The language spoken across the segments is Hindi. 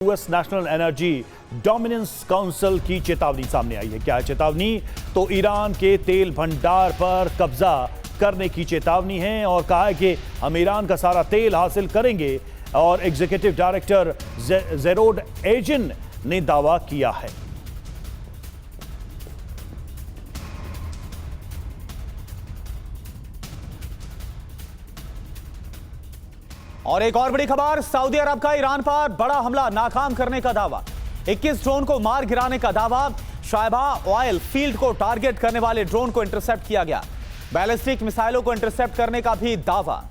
US national energy dominance council की चेतावनी सामने आई है। क्या है चेतावनी? तो ईरान के तेल भंडार पर कब्जा करने की चेतावनी है और कहा है कि हम ईरान का सारा तेल हासिल करेंगे। और एग्जीक्यूटिव डायरेक्टर जेरोड एजिन ने दावा किया है। और एक और बड़ी खबर, सऊदी अरब का ईरान पर बड़ा हमला नाकाम करने का दावा। 21 ड्रोन को मार गिराने का दावा। शायबा ऑयल फील्ड को टारगेट करने वाले ड्रोन को इंटरसेप्ट किया गया। बैलिस्टिक मिसाइलों को इंटरसेप्ट करने का भी दावा।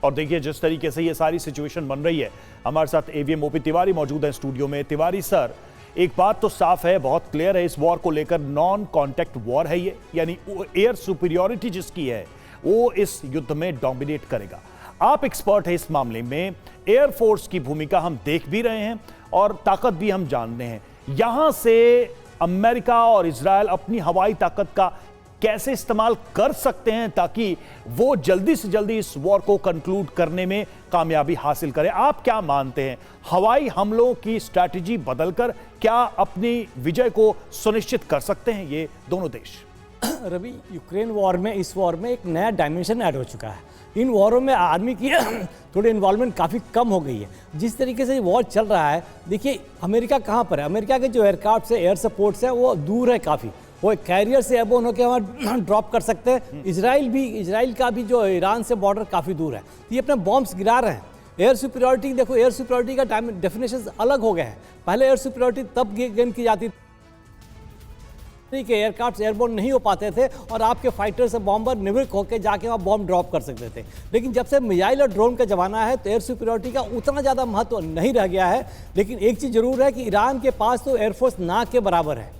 और देखिए जिस तरीके से ये सारी सिचुएशन बन रही है, हमारे साथ एवीएम ओपी तिवारी मौजूद है स्टूडियो में। तिवारी सर, एक बात तो साफ है, बहुत क्लियर है, इस वॉर को लेकर नॉन कॉन्टैक्ट वॉर है ये, यानी एयर सुपीरियोरिटी जिसकी है वो इस युद्ध में डोमिनेट करेगा। आप एक्सपर्ट हैं इस मामले में, एयरफोर्स की भूमिका हम देख भी रहे हैं और ताकत भी हम जानते हैं। यहां से अमेरिका और इजरायल अपनी हवाई ताकत का कैसे इस्तेमाल कर सकते हैं ताकि वो जल्दी से जल्दी इस वॉर को कंक्लूड करने में कामयाबी हासिल करें? आप क्या मानते हैं, हवाई हमलों की स्ट्रैटेजी बदलकर क्या अपनी विजय को सुनिश्चित कर सकते हैं ये दोनों देश? रवि, यूक्रेन वॉर में, इस वॉर में एक नया डायमेंशन ऐड हो चुका है। इन वॉरों में आर्मी की थोड़ी इन्वॉल्वमेंट काफ़ी कम हो गई है। जिस तरीके से वॉर चल रहा है, देखिए अमेरिका कहाँ पर है, अमेरिका के जो एयरक्राफ्ट है, एयर सपोर्ट्स है, वो दूर है काफ़ी, वो कैरियर से एबोन होकर वहाँ ड्रॉप कर सकते हैं। इजराइल का भी जो ईरान से बॉर्डर काफ़ी दूर है, तो ये अपने बॉम्ब्स गिरा रहे हैं। एयर सुपीरियोरिटी देखो, एयर सुपीरियोरिटी का डेफिनेशन अलग हो गया है। पहले एयर सुपीरियोरिटी तब गेन की जाती के एयरक्राफ्ट एयरबोर्न नहीं हो पाते थे और आपके फाइटर से बॉम्बर निवृत्त होकर जाके वहाँ बॉम्ब ड्रॉप कर सकते थे। लेकिन जब से मिसाइल और ड्रोन का ज़माना है तो एयर सुपीरियोरिटी का उतना ज़्यादा महत्व नहीं रह गया है। लेकिन एक चीज़ ज़रूर है कि ईरान के पास तो एयरफोर्स ना के बराबर है,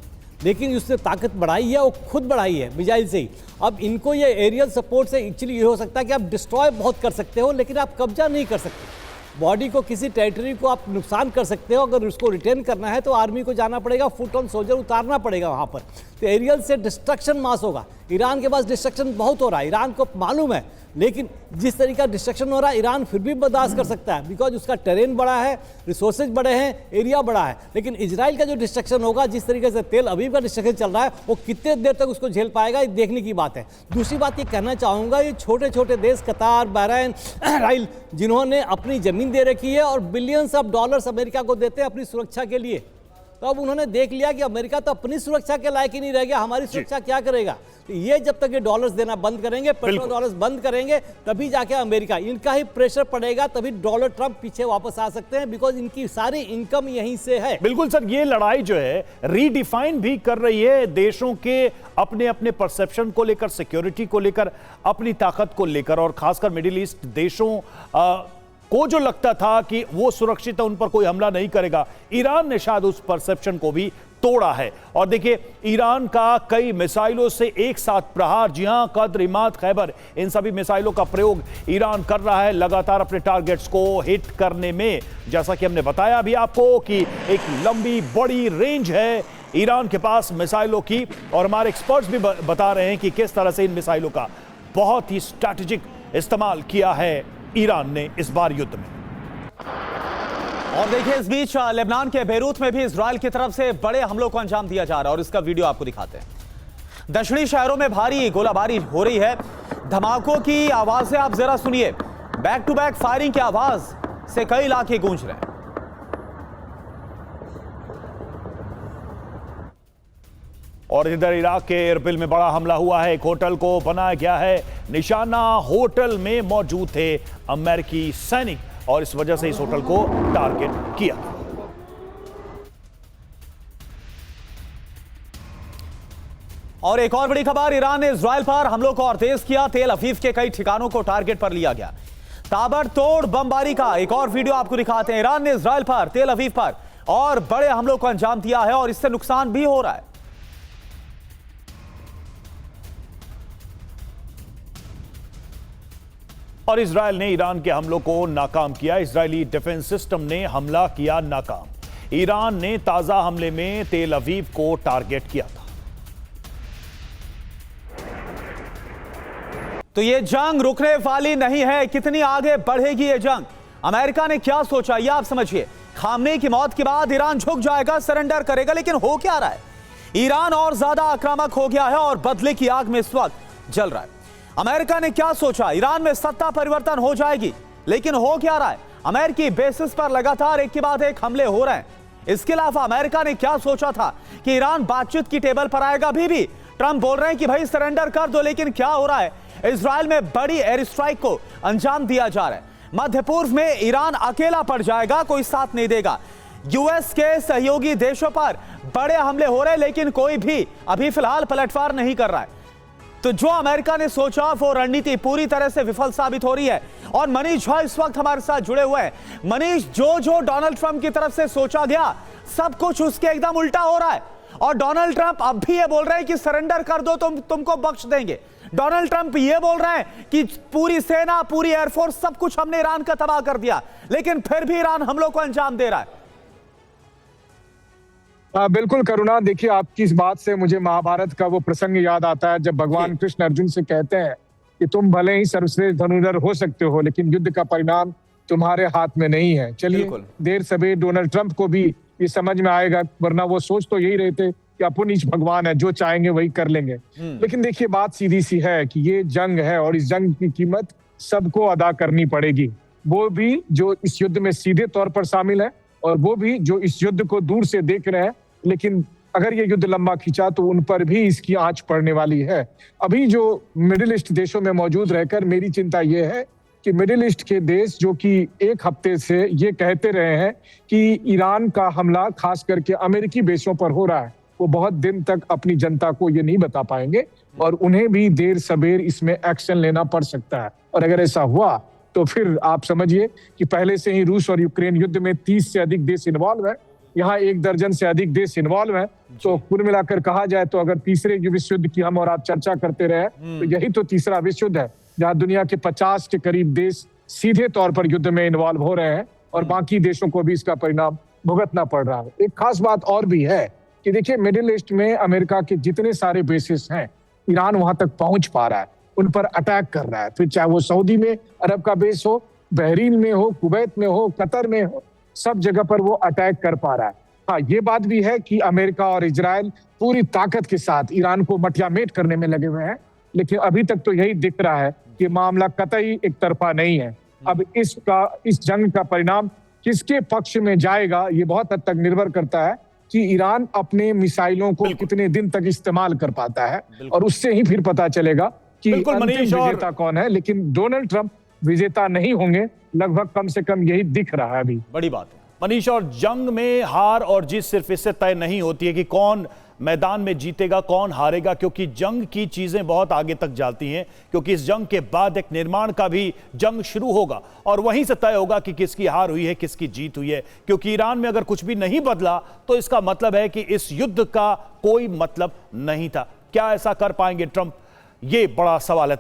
लेकिन उसने ताकत बढ़ाई है, वो खुद बढ़ाई है मिसाइल से ही। अब इनको ये एरियल सपोर्ट से एक्चुअली ये हो सकता है कि आप डिस्ट्रॉय बहुत कर सकते हो, लेकिन आप कब्जा नहीं कर सकते। बॉडी को, किसी टेरिटरी को आप नुकसान कर सकते हो, अगर उसको रिटेन करना है तो आर्मी को जाना पड़ेगा, फुट ऑन सोल्जर उतारना पड़ेगा वहाँ पर। तो एरियल से डिस्ट्रक्शन मास होगा। ईरान के पास डिस्ट्रक्शन बहुत हो रहा है, ईरान को मालूम है, लेकिन जिस तरीके का डिस्ट्रक्शन हो रहा है ईरान फिर भी बर्दाश्त कर सकता है, बिकॉज उसका टेरेन बड़ा है, रिसोर्सेज बड़े हैं, एरिया बड़ा है। लेकिन इजराइल का जो डिस्ट्रक्शन होगा, जिस तरीके से तेल अवीव का डिस्ट्रक्शन चल रहा है, वो कितने देर तक उसको झेल पाएगा, ये देखने की बात है। दूसरी बात ये कहना चाहूँगा, ये छोटे छोटे देश कतार, बहरीन, इसराइल, जिन्होंने अपनी ज़मीन दे रखी है और बिलियंस ऑफ डॉलर्स अमेरिका को देते हैं अपनी सुरक्षा के लिए, तो अब उन्होंने देख लिया कि अमेरिका तो अपनी सुरक्षा के लायक ही नहीं रह गया, हमारी सुरक्षा क्या करेगा। तो ये जब तक ये डॉलर्स देना बंद करेंगे, पेट्रोल डॉलर्स बंद करेंगे, तभी जाके अमेरिका, इनका ही प्रेशर पड़ेगा, तभी डॉलर ट्रंप पीछे वापस आ सकते हैं, बिकॉज इनकी सारी इनकम यहीं से है। बिल्कुल सर, ये लड़ाई जो है रीडिफाइन भी कर रही है देशों के अपने अपने परसेप्शन को लेकर, सिक्योरिटी को लेकर, अपनी ताकत को लेकर। और खासकर मिडिल ईस्ट देशों को जो लगता था कि वो सुरक्षित है, उन पर कोई हमला नहीं करेगा, ईरान ने शायद उस परसेप्शन को भी तोड़ा है। और देखिए ईरान का कई मिसाइलों से एक साथ प्रहार, जी हां, कद्र, इमाद, खैबर, इन सभी मिसाइलों का प्रयोग ईरान कर रहा है लगातार अपने टारगेट्स को हिट करने में। जैसा कि हमने बताया अभी आपको कि एक लंबी बड़ी रेंज है ईरान के पास मिसाइलों की, और हमारे एक्सपर्ट्स भी बता रहे हैं कि किस तरह से इन मिसाइलों का बहुत ही स्ट्रैटेजिक इस्तेमाल किया है ईरान ने इस बार युद्ध में। और देखिए इस बीच लेबनान के बेरूत में भी इजराइल की तरफ से बड़े हमलों को अंजाम दिया जा रहा है और इसका वीडियो आपको दिखाते हैं। दक्षिणी शहरों में भारी गोलाबारी हो रही है, धमाकों की आवाजें आप जरा सुनिए, बैक टू बैक फायरिंग की आवाज से कई इलाके गूंज रहे हैं। और इधर इराक के एरबिल में बड़ा हमला हुआ है, एक होटल को बनाया गया है निशाना। होटल में मौजूद थे अमेरिकी सैनिक और इस वजह से इस होटल को टारगेट किया। और एक और बड़ी खबर, ईरान ने इजराइल पर हमलों को और तेज किया, तेल अवीव के कई ठिकानों को टारगेट पर लिया गया। ताबड़तोड़ बमबारी का एक और वीडियो आपको दिखाते हैं। ईरान ने इजराइल पर, तेल अवीव पर और बड़े हमलों को अंजाम दिया है और इससे नुकसान भी हो रहा है। और इजराइल ने ईरान के हमलों को नाकाम किया, इजरायली डिफेंस सिस्टम ने हमला किया नाकाम। ईरान ने ताजा हमले में तेल अवीव को टारगेट किया था। तो ये जंग रुकने वाली नहीं है। कितनी आगे बढ़ेगी ये जंग? अमेरिका ने क्या सोचा ये आप समझिए। खामनेई की मौत के बाद ईरान झुक जाएगा, सरेंडर करेगा, लेकिन हो क्या रहा है? ईरान और ज्यादा आक्रामक हो गया है और बदले की आग में इस वक्त जल रहा है। अमेरिका ने क्या सोचा? ईरान में सत्ता परिवर्तन हो जाएगी, लेकिन हो क्या रहा है? अमेरिकी बेसिस पर लगातार एक के बाद एक हमले हो रहे हैं। इसके अलावा अमेरिका ने क्या सोचा था कि ईरान बातचीत की टेबल पर आएगा? अभी भी ट्रंप बोल रहे हैं कि भाई सरेंडर कर दो, लेकिन क्या हो रहा है? इजराइल में बड़ी एयर स्ट्राइक को अंजाम दिया जा रहा है। मध्य पूर्व में ईरान अकेला पड़ जाएगा, कोई साथ नहीं देगा। यूएस के सहयोगी देशों पर बड़े हमले हो रहे हैं, लेकिन कोई भी अभी फिलहाल पलटवार नहीं कर रहा है। तो जो अमेरिका ने सोचा वो रणनीति पूरी तरह से विफल साबित हो रही है। और मनीष झा इस वक्त हमारे साथ जुड़े हुए हैं। मनीष, जो डोनाल्ड ट्रंप की तरफ से सोचा गया सब कुछ उसके एकदम उल्टा हो रहा है, और डोनाल्ड ट्रंप अब भी ये बोल रहे हैं कि सरेंडर कर दो, तुमको बख्श देंगे। डोनाल्ड ट्रंप ये बोल रहे हैं कि पूरी सेना, पूरी एयरफोर्स, सब कुछ हमने ईरान का तबाह कर दिया, लेकिन फिर भी ईरान हमलों को अंजाम दे रहा है। बिल्कुल करुणा, देखिए आपकी इस बात से मुझे महाभारत का वो प्रसंग याद आता है जब भगवान कृष्ण अर्जुन से कहते हैं कि तुम भले ही सर्वश्रेष्ठ धनुर्धर हो सकते हो, लेकिन युद्ध का परिणाम तुम्हारे हाथ में नहीं है। चलिए, देर सवेर डोनाल्ड ट्रंप को भी ये समझ में आएगा, वरना वो सोच तो यही रहे थे कि अपन इस भगवान है, जो चाहेंगे वही कर लेंगे। लेकिन देखिए बात सीधी सी है कि ये जंग है और इस जंग की कीमत सबको अदा करनी पड़ेगी। वो भी जो इस युद्ध में सीधे तौर पर शामिल है और वो भी जो इस युद्ध को दूर से देख रहे हैं। लेकिन अगर ये युद्ध लंबा खींचा तो उन पर भी इसकी आंच पड़ने वाली है। अभी जो मिडिल ईस्ट देशों में मौजूद रहकर मेरी चिंता ये है कि मिडिल ईस्ट के देश जो कि एक हफ्ते से ये कहते रहे हैं कि ईरान का हमला खास करके अमेरिकी बेसों पर हो रहा है, वो बहुत दिन तक अपनी जनता को ये नहीं बता पाएंगे और उन्हें भी देर सबेर इसमें एक्शन लेना पड़ सकता है। और अगर ऐसा हुआ तो फिर आप समझिए कि पहले से ही रूस और यूक्रेन युद्ध में 30 से अधिक देश इन्वॉल्व है, यहाँ 1 दर्जन से अधिक देश इन्वॉल्व है। तो कुल मिलाकर कहा जाए तो अगर तीसरे विश्व युद्ध की हम और आप चर्चा करते रहे तो यही तो तीसरा विश्व युद्ध है, जहाँ दुनिया के 50 के करीब देश सीधे तौर पर युद्ध में इन्वॉल्व हो रहे हैं और बाकी देशों को भी इसका परिणाम भुगतना पड़ रहा है। एक खास बात और भी है कि देखिए मिडिल ईस्ट में अमेरिका के जितने सारे बेसिस हैं, ईरान वहां तक पहुंच पा रहा है, उन पर अटैक कर रहा है। फिर चाहे वो सऊदी में अरब का बेस हो, बहरीन में हो, कुवैत में हो, कतर में हो, सब जगह पर वो अटैक कर पा रहा है। हाँ, ये बात भी है कि अमेरिका और इजराइल पूरी ताकत के साथ ईरान को मटियामेट करने में लगे हुए हैं, लेकिन अभी तक तो यही दिख रहा है कि मामला कतई एक तरफा नहीं है। अब इस जंग का परिणाम किसके पक्ष में जाएगा ये बहुत हद तक निर्भर करता है कि ईरान अपने मिसाइलों को कितने दिन तक इस्तेमाल कर पाता है, और उससे ही फिर पता चलेगा कि अंतिम विजेता कौन है। लेकिन डोनाल्ड ट्रंप विजेता नहीं होंगे, लगभग कम से कम यही दिख रहा है अभी। बड़ी बात है मनीष, और जंग में हार और जीत सिर्फ इससे तय नहीं होती है कि कौन मैदान में जीतेगा, कौन हारेगा, क्योंकि जंग की चीजें बहुत आगे तक जाती हैं, क्योंकि इस जंग के बाद एक निर्माण का भी जंग शुरू होगा और वहीं से तय होगा कि किसकी हार हुई है, किसकी जीत हुई है। क्योंकि ईरान में अगर कुछ भी नहीं बदला तो इसका मतलब है कि इस युद्ध का कोई मतलब नहीं था। क्या ऐसा कर पाएंगे ट्रंप, ये बड़ा सवाल है।